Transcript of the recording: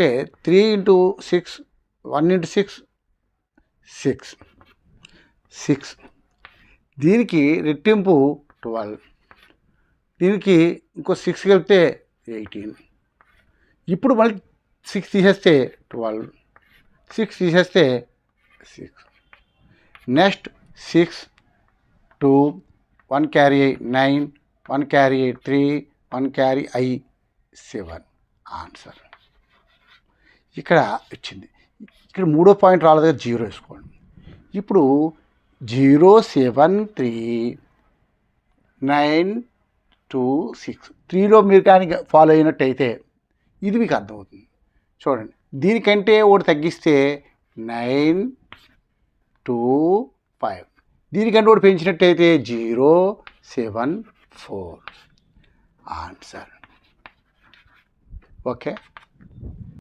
అంటే 3 into 6 1 into 6 6 దీనికి రెట్టింపు 12, దీనికి ఇంకో 6 కలిపితే 18. ఇప్పుడు మళ్ళీ 6 తీసేస్తే 12, 6 తీసేస్తే 6. Next 6 2 1 carry 9 1 carry 3 1 carry 7 answer ఇక్కడ వచ్చింది. ఇక్కడ మూడో పాయింట్ రాలేదు కదా, 0 వేసుకోండి. ఇప్పుడు 0 7 3 9 2 6 3లో మీరు కానీ ఫాలో అయినట్టయితే ఇది మీకు అర్థమవుతుంది. చూడండి, దీనికంటే ఒకటి తగ్గిస్తే 9 2 5, దీనికంటే ఒకటి పెంచినట్టయితే 0 7 4 ఆన్సర్. ఓకే.